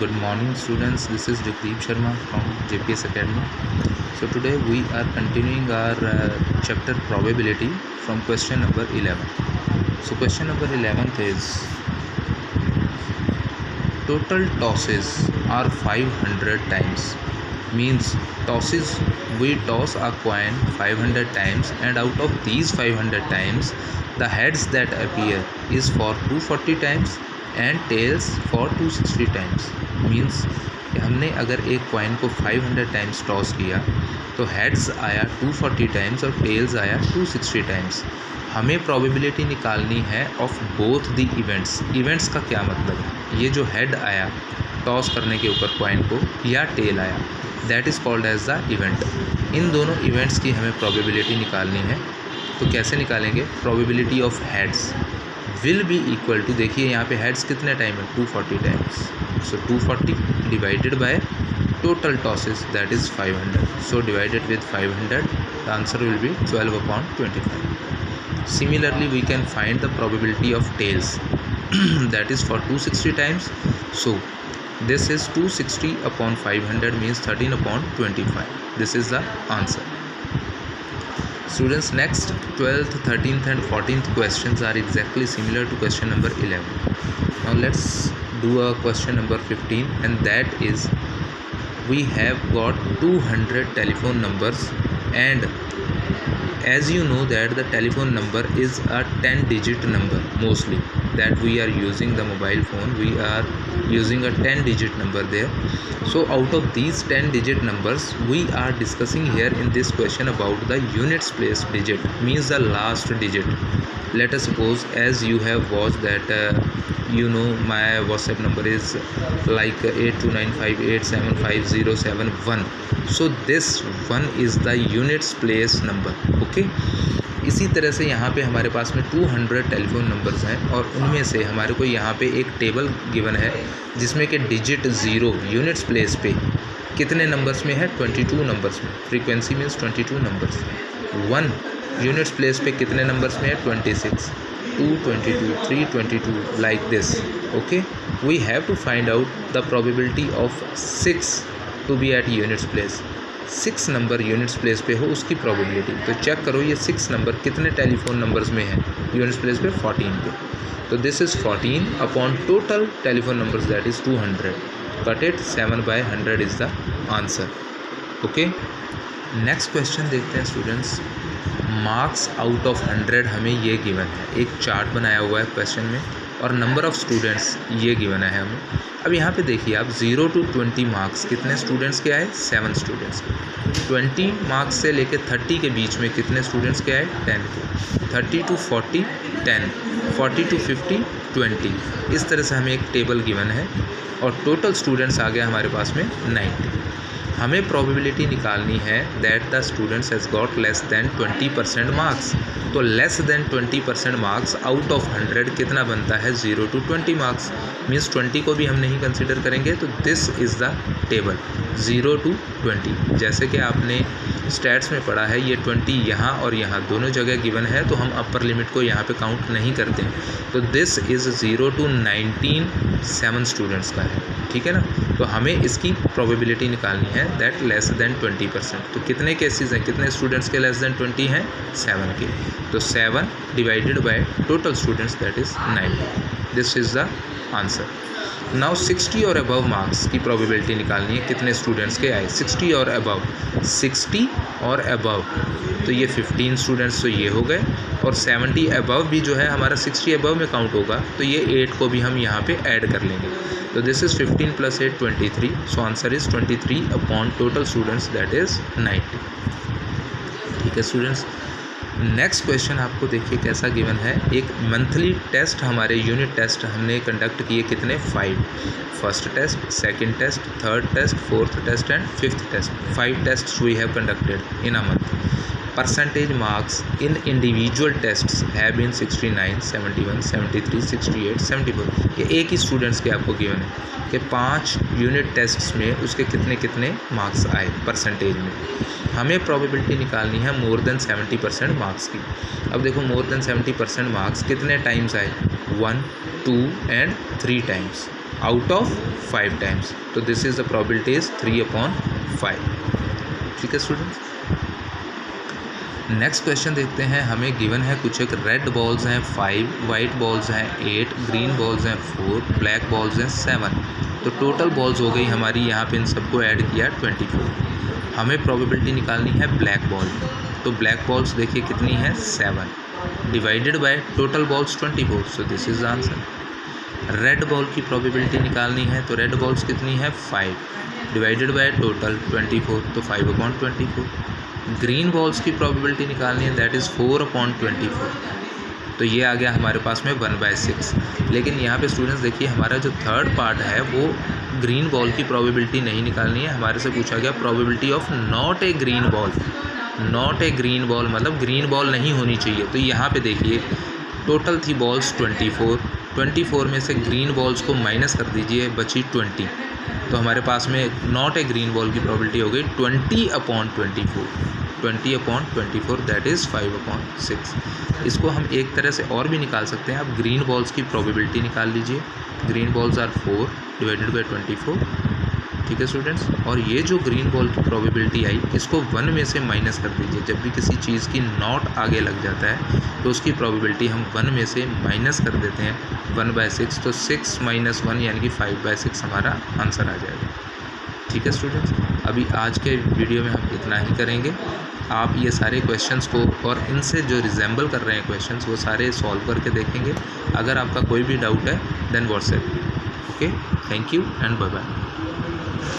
Good morning students, this is Jagdeep Sharma from JPS Academy. So today we are continuing our chapter probability from question number 11. So question number 11th is total tosses are 500 times. Means tosses, we toss a coin 500 times and out of these 500 times the heads that appear is for 240 times and tails for 260 times. Means हमने अगर एक coin को 500 times toss किया तो heads आया 240 times और tales आया 260 times. हमें प्रोबेबिलिटी निकालनी है of both the events. Events का क्या मतलब है? ये जो हेड आया टॉस करने के ऊपर कॉइन को या टेल आया, that is called as the event. इन दोनों इवेंट्स की हमें प्रोबेबिलिटी निकालनी है. तो कैसे निकालेंगे? Probability of heads will be equal to, देखिए यहाँ पे हेड्स कितने टाइम है? 240 times. So 240 divided by total tosses that is 500. So divided with 500 the answer will be 12/25. Similarly we can find the probability of tails that is for 260 times. So this is 260/500 means 13/25. This is the answer. Students, next 12th, 13th and 14th questions are exactly similar to question number 11. Now let's do a question number 15, and that is we have got 200 telephone numbers, and as you know that the telephone number is a 10-digit number. Mostly that we are using the mobile phone, we are using a 10-digit number there. So out of these 10-digit numbers we are discussing here in this question about the units place digit, means the last digit. Let us suppose as you have watched that you know my WhatsApp number is like 8295875071. so this one is the units place number. okay, इसी तरह से यहाँ पे हमारे पास में 200 telephone numbers हैं और उनमें से हमारे को यहाँ पे एक टेबल गिवन है जिसमें कि डिजिट 0 यूनिट्स प्लेस पे कितने नंबर्स में है? 22 नंबर्स में. Frequency means 22 numbers. 1 units place पे कितने नंबर्स में है? 26, 2 22, 3 22 like this. Okay, we have to find out the probability of 6 to be at units place. 6 number units place पे हो उसकी प्रोबेबिलिटी. तो चेक करो ये 6 नंबर कितने टेलीफोन नंबर्स में है यूनिट्स प्लेस पे? 14 पे. तो this is 14 upon total telephone numbers that is 200. Cut it, 7/100 is the answer. Okay, next question देखते हैं स्टूडेंट्स. मार्क्स आउट ऑफ 100 हमें ये गिवन है. एक चार्ट बनाया हुआ है क्वेश्चन में और नंबर ऑफ़ स्टूडेंट्स ये गिवन है हमें. अब यहाँ पे देखिए आप 0 to 20 मार्क्स कितने स्टूडेंट्स के आए? 7 स्टूडेंट्स के. 20 मार्क्स से लेके 30 के बीच में कितने स्टूडेंट्स के आए? 10 के. 30 to 40 10, 40 to 50 20. इस तरह से हमें एक टेबल गिवन है और टोटल स्टूडेंट्स आ गया हमारे पास में 90. हमें प्रोबेबिलिटी निकालनी है that the students has got less than 20% marks. तो less than 20% marks out of 100 कितना बनता है? 0 to 20 मार्क्स. मीन्स 20 को भी हम नहीं कंसिडर करेंगे. तो this is the table 0 to 20. जैसे कि आपने स्टैट्स में पढ़ा है ये 20 यहाँ और यहाँ दोनों जगह गिवन है तो हम अपर लिमिट को यहाँ पे काउंट नहीं करते. तो दिस इज़ 0 to 19 7 स्टूडेंट्स का है. ठीक है ना. तो हमें इसकी प्रोबेबिलिटी निकालनी है दैट लेस दैन 20%. तो कितने केसेस हैं, कितने स्टूडेंट्स के लेस दैन 20 हैं? 7 के. तो 7 divided by total students that is 90. This is the answer. Now 60 और अबव मार्क्स की प्रोबेबिलिटी निकालनी है. कितने स्टूडेंट्स के आए? 60 और अबव. 60 और अबव तो ये 15 स्टूडेंट्स तो ये हो गए और 70 अबव भी जो है हमारा 60 अबव में काउंट होगा तो ये 8 को भी हम यहाँ पे ऐड कर लेंगे. तो this is 15 + 8 23. So answer is 23 upon total students that is 90. ठीक है स्टूडेंट्स, नेक्स्ट क्वेश्चन आपको देखिए कैसा गिवन है. एक मंथली टेस्ट हमारे यूनिट टेस्ट हमने कंडक्ट किए कितने? 5. First test, second test, third test, fourth test and fifth test. 5 tests we have conducted in a month. Percentage marks in individual tests have been 69, 71, 73, 68, 74. ये एक ही students के आपको given है कि 5 यूनिट टेस्ट्स में उसके कितने कितने मार्क्स आए परसेंटेज में. हमें प्रोबेबिलिटी निकालनी है मोर देन 70% मार्क्स की. अब देखो मोर देन 70% मार्क्स कितने टाइम्स आए? 1, 2 and 3 times. Out of 5 times. तो this is the probability is 3/5। ठीक है स्टूडेंट्स। नेक्स्ट क्वेश्चन देखते हैं। हमें गिवन है कुछ एक रेड बॉल्स हैं 5, वाइट बॉल्स हैं 8, ग्रीन बॉल्स हैं 4, ब्लैक बॉल्स हैं 7। तो टोटल बॉल्स हो गई हमारी, यहाँ पे इन सबको ऐड किया 24। हमें प्रोबेबिलिटी निकालनी है ब्लैक बॉल। तो ब्लैक बॉल्स देखिए कितनी है 7 divided by total balls 24। So this is answer. Red ball की प्रोबेबिलिटी निकालनी है, तो रेड बॉल्स कितनी है 5 डिवाइडेड बाय टोटल 24, तो 5/24। ग्रीन बॉल्स की प्रोबेबिलिटी निकालनी है, दैट इज़ 4/24। तो ये आ गया हमारे पास में 1/6। लेकिन यहाँ पे स्टूडेंट्स देखिए हमारा जो थर्ड पार्ट है वो ग्रीन बॉल की प्रोबेबिलिटी नहीं निकालनी है, हमारे से पूछा गया probability of not a green ball. Not a green ball मतलब ग्रीन बॉल नहीं होनी चाहिए। तो यहाँ पे देखिए टोटल थी बॉल्स 24 में से ग्रीन बॉल्स को माइनस कर दीजिए, बची 20। तो हमारे पास में नॉट ए ग्रीन बॉल की प्रोबेबिलिटी हो गई 20/24। 20/24 दैट इज़ 5/6। इसको हम एक तरह से और भी निकाल सकते हैं। आप ग्रीन बॉल्स की प्रोबेबिलिटी निकाल लीजिए। Green balls are 4 divided by 24। ठीक है स्टूडेंट्स। और ये जो ग्रीन बॉल की प्रोबेबिलिटी आई इसको 1 में से माइनस कर दीजिए। जब भी किसी चीज़ की नॉट आगे लग जाता है तो उसकी प्रोबेबिलिटी हम 1 में से माइनस कर देते हैं 1/6। तो 6 - 1 यानी कि 5/6 हमारा आंसर आ जाएगा। ठीक है स्टूडेंट्स। अभी आज के वीडियो में हम इतना ही करेंगे। आप ये सारे क्वेश्चंस को और इनसे जो रिजेंबल कर रहे हैं क्वेश्चंस वो सारे सॉल्व करके देखेंगे। अगर आपका कोई भी डाउट है then WhatsApp. Okay, thank you and bye bye.